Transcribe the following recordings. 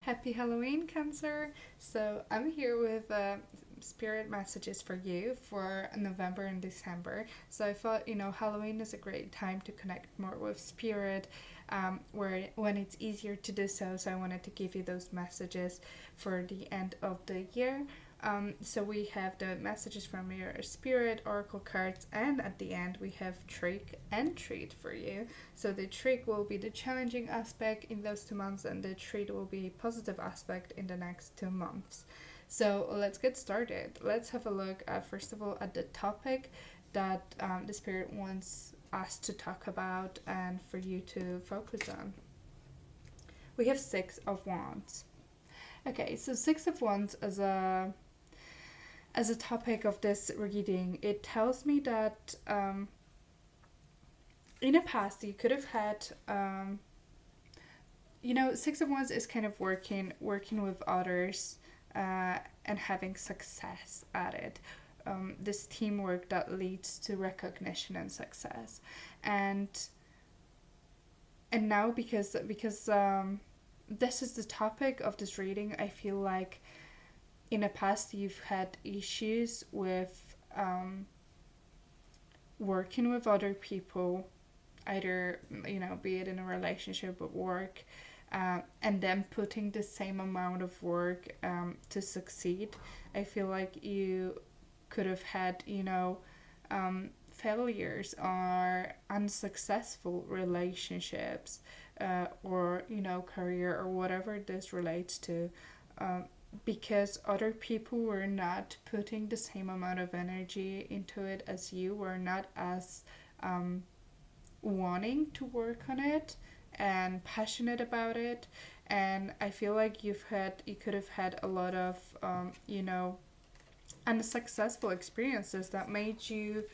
Happy Halloween, Cancer! So, I'm here with spirit messages for you for November and December. So, I thought, Halloween is a great time to connect more with spirit, where when it's easier to do so. So, I wanted to give you those messages for the end of the year. So we have the messages from your spirit oracle cards, and at the end we have trick and treat for you. So the trick will be the challenging aspect in those 2 months, and the treat will be positive aspect in the next 2 months. So let's get started. Let's have a look at, first of all, at the topic that the spirit wants us to talk about and for you to focus on. We have Six of Wands. Okay, so Six of Wands as a topic of this reading, it tells me that in the past you could have had Six of Wands is kind of working with others and having success at it. This teamwork that leads to recognition and success, and now because this is the topic of this reading, I feel like in the past you've had issues with working with other people, either be it in a relationship or work, and then putting the same amount of work to succeed. I feel like you could have had failures or unsuccessful relationships, or career, or whatever this relates to, because other people were not putting the same amount of energy into it as you were, not as wanting to work on it and passionate about it. And I feel like you could have had a lot of unsuccessful experiences that made you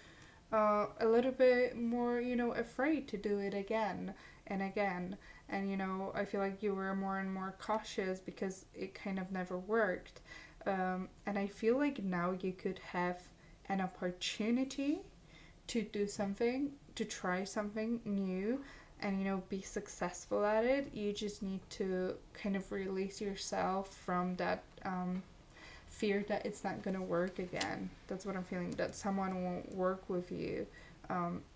a little bit more afraid to do it again and again. And I feel like you were more and more cautious because it kind of never worked. And I feel like now you could have an opportunity to do something, to try something new, and be successful at it. You just need to kind of release yourself from that fear that it's not gonna work again. That's what I'm feeling, that someone won't work with you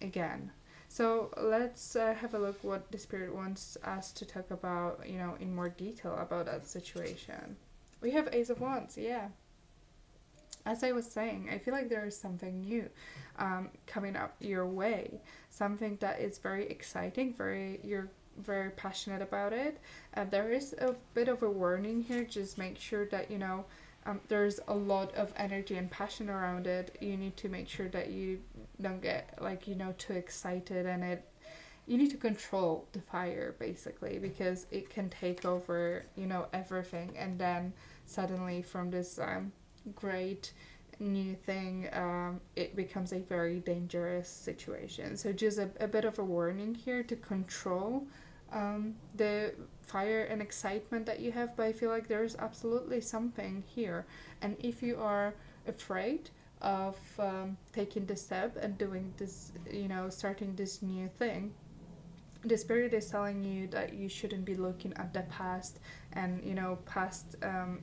again. So let's have a look what the spirit wants us to talk about, in more detail about that situation. We have Ace of Wands, yeah. As I was saying, I feel like there is something new coming up your way. Something that is very exciting, you're very passionate about it. There is a bit of a warning here. Just make sure that, there's a lot of energy and passion around it. You need to make sure that you don't get too excited, and you need to control the fire basically, because it can take over everything, and then suddenly from this great new thing, it becomes a very dangerous situation. So just a bit of a warning here to control the fire and excitement that you have. But I feel like there's absolutely something here, and if you are afraid of taking the step and doing this, starting this new thing, the spirit is telling you that you shouldn't be looking at the past and past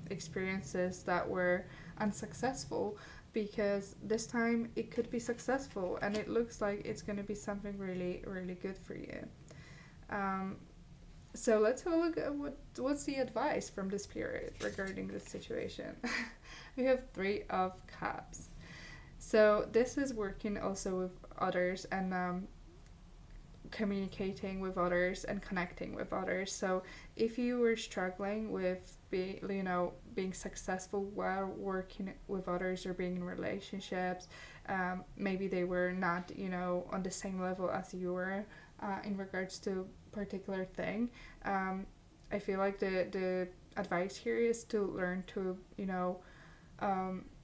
experiences that were unsuccessful, because this time it could be successful, and it looks like it's going to be something really, really good for you. So let's have a look at what's the advice from the spirit regarding this situation. We have Three of Cups. So this is working also with others, and communicating with others and connecting with others. So if you were struggling with being successful while working with others or being in relationships, maybe they were not on the same level as you were in regards to particular thing. I feel like the advice here is to learn to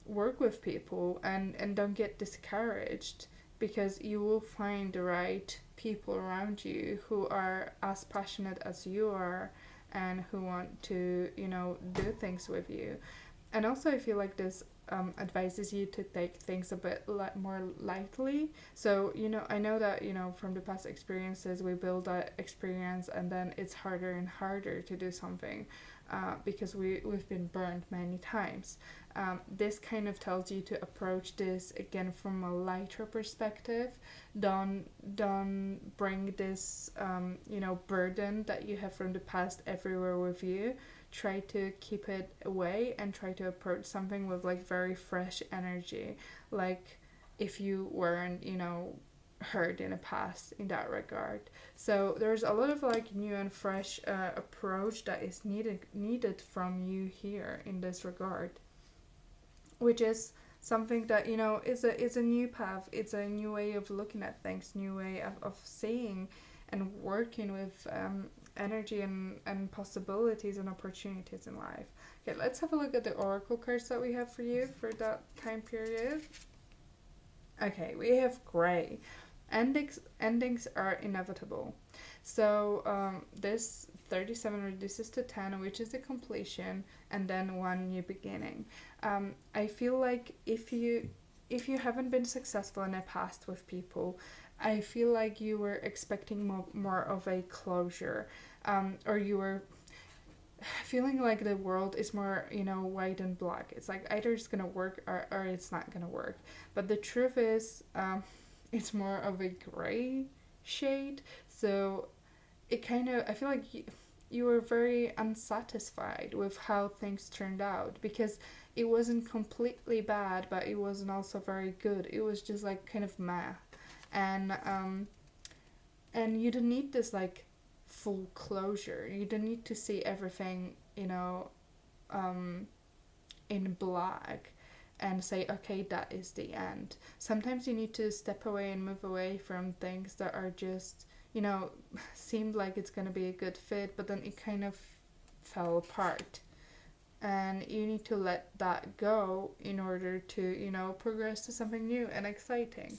work with people, and don't get discouraged, because you will find the right people around you who are as passionate as you are, and who want to do things with you. And also I feel like this advises you to take things a bit more lightly. So I know that from the past experiences we build that experience, and then it's harder and harder to do something. because we've been burned many times. This kind of tells you to approach this again from a lighter perspective. Don't bring this burden that you have from the past everywhere with you. Try to keep it away and try to approach something with like very fresh energy, like if you weren't hurt in the past in that regard. So there's a lot of like new and fresh approach that is needed from you here in this regard, which is something that is a new path. It's a new way of looking at things, new way of seeing and working with energy and possibilities and opportunities in life. Okay, let's have a look at the oracle cards that we have for you for that time period. Okay, we have gray. Endings are inevitable. So this 37 reduces to 10, which is the completion, and then one new beginning. I feel like if you haven't been successful in the past with people, I feel like you were expecting more of a closure, or you were feeling like the world is more, white and black. It's like either it's gonna work or it's not gonna work. But the truth is, it's more of a gray shade. So it kind of, I feel like you were very unsatisfied with how things turned out, because it wasn't completely bad, but it wasn't also very good. It was just like kind of meh. And you don't need this like full closure. You don't need to see everything, in black and say, okay, that is the end. Sometimes you need to step away and move away from things that are just, seemed like it's going to be a good fit, but then it kind of fell apart. And you need to let that go in order to, progress to something new and exciting.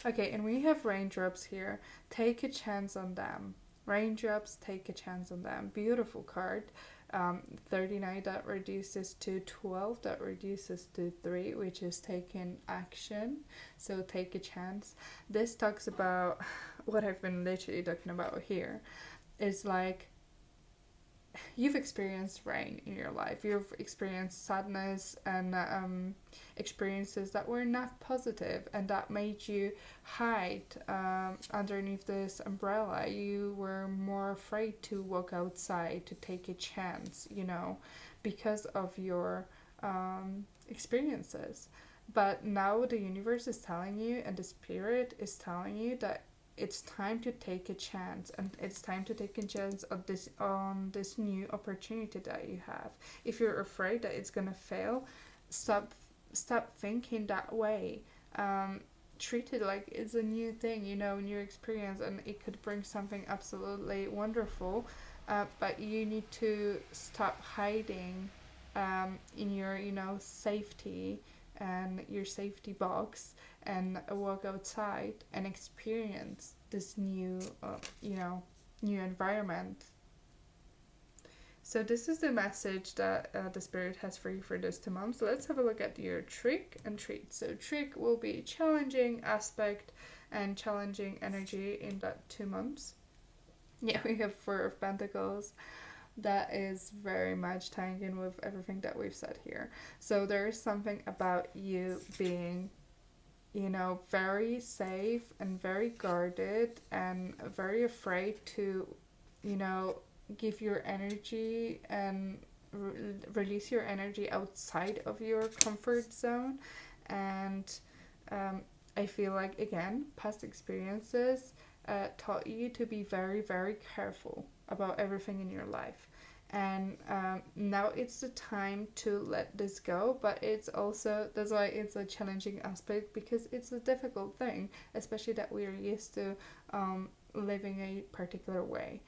Okay, and we have raindrops here. Take a chance on them. Raindrops, take a chance on them. Beautiful card. 39 that reduces to 12 that reduces to 3, which is taking action. So take a chance. This talks about what I've been literally talking about here. It's like you've experienced rain in your life. You've experienced sadness and experiences that were not positive and that made you hide underneath this umbrella. You were more afraid to walk outside, to take a chance, because of your experiences. But now the universe is telling you, and the spirit is telling you, that it's time to take a chance, and it's time to take a chance on this new opportunity that you have. If you're afraid that it's gonna fail, stop thinking that way. Treat it like it's a new thing, new experience, and it could bring something absolutely wonderful. But you need to stop hiding in your safety and your safety box, and walk outside and experience this new new environment. So this is the message that the spirit has for you for those 2 months. So let's have a look at your trick and treat. So trick will be challenging aspect and challenging energy in that 2 months. Yeah, we have 4 of Pentacles. That is very much tying in with everything that we've said here. So there is something about you being, very safe and very guarded and very afraid to, give your energy and release your energy outside of your comfort zone. And I feel like, again, past experiences taught you to be very, very careful about everything in your life. And now it's the time to let this go, but it's also, that's why it's a challenging aspect, because it's a difficult thing, especially that we are used to living a particular way.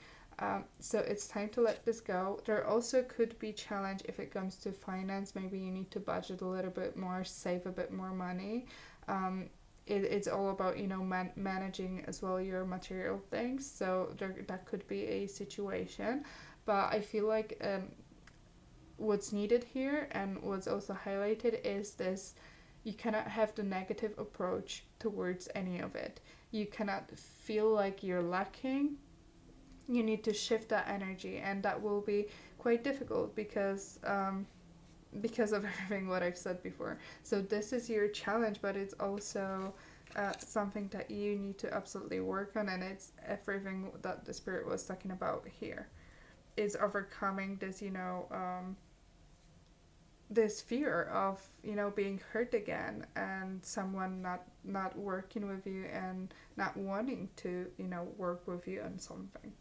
So it's time to let this go. There also could be challenge if it comes to finance. Maybe you need to budget a little bit more, save a bit more money. It's all about, managing as well your material things. So that could be a situation. But I feel like what's needed here and what's also highlighted is this: you cannot have the negative approach towards any of it. You cannot feel like you're lacking. you need to shift that energy, and that will be quite difficult because of everything what I've said before. So this is your challenge, but it's also something that you need to absolutely work on, and it's everything that the spirit was talking about here. Is overcoming this, this fear of, being hurt again, and someone not working with you and not wanting to, work with you on something.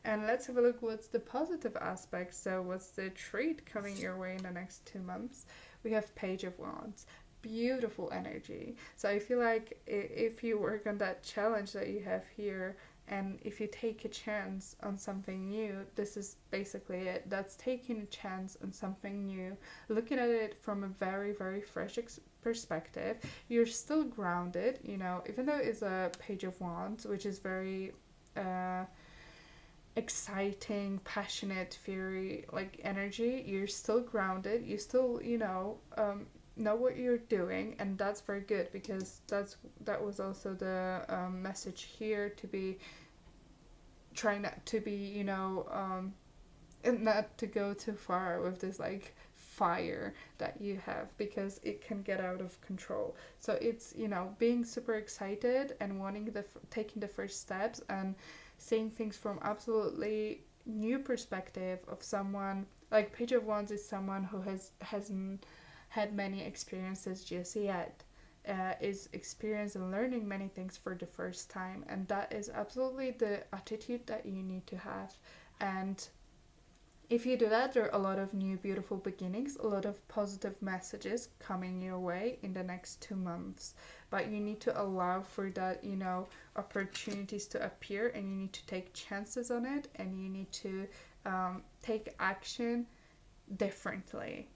And let's have a look what's the positive aspect. So what's the trait coming your way in the next 2 months? We have Page of Wands. Beautiful energy. So I feel like if you work on that challenge that you have here, and if you take a chance on something new, this is basically it. That's taking a chance on something new, looking at it from a very, very fresh perspective. You're still grounded, even though it's a Page of Wands, which is very exciting, passionate, fiery like energy. You're still grounded. You still, know what you're doing, and that's very good, because that was also the message here, to be trying not to be, and not to go too far with this like fire that you have, because it can get out of control. So it's, being super excited and wanting taking the first steps and seeing things from absolutely new perspective of someone. Like Page of Wands is someone who hasn't had many experiences just yet, is experiencing and learning many things for the first time, and that is absolutely the attitude that you need to have. And if you do that, there are a lot of new beautiful beginnings, a lot of positive messages coming your way in the next 2 months. But you need to allow for that, opportunities to appear, and you need to take chances on it, and you need to take action differently.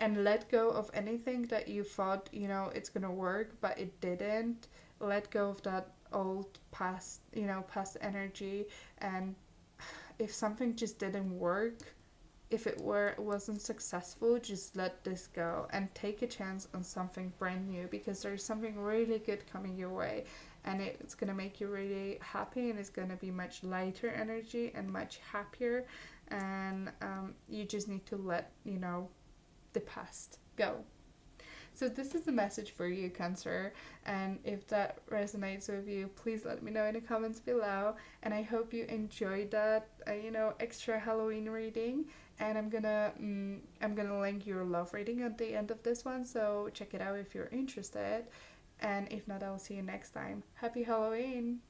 And let go of anything that you thought, it's gonna work, but it didn't. Let go of that old past energy. And if something just didn't work, if it wasn't successful, just let this go and take a chance on something brand new, because there's something really good coming your way, and it's gonna make you really happy, and it's gonna be much lighter energy and much happier. And you just need to let the past go. So this is the message for you, Cancer, and if that resonates with you, please let me know in the comments below. And I hope you enjoyed that extra Halloween reading. And I'm gonna link your love reading at the end of this one, so check it out if you're interested. And if not, I'll see you next time. Happy Halloween!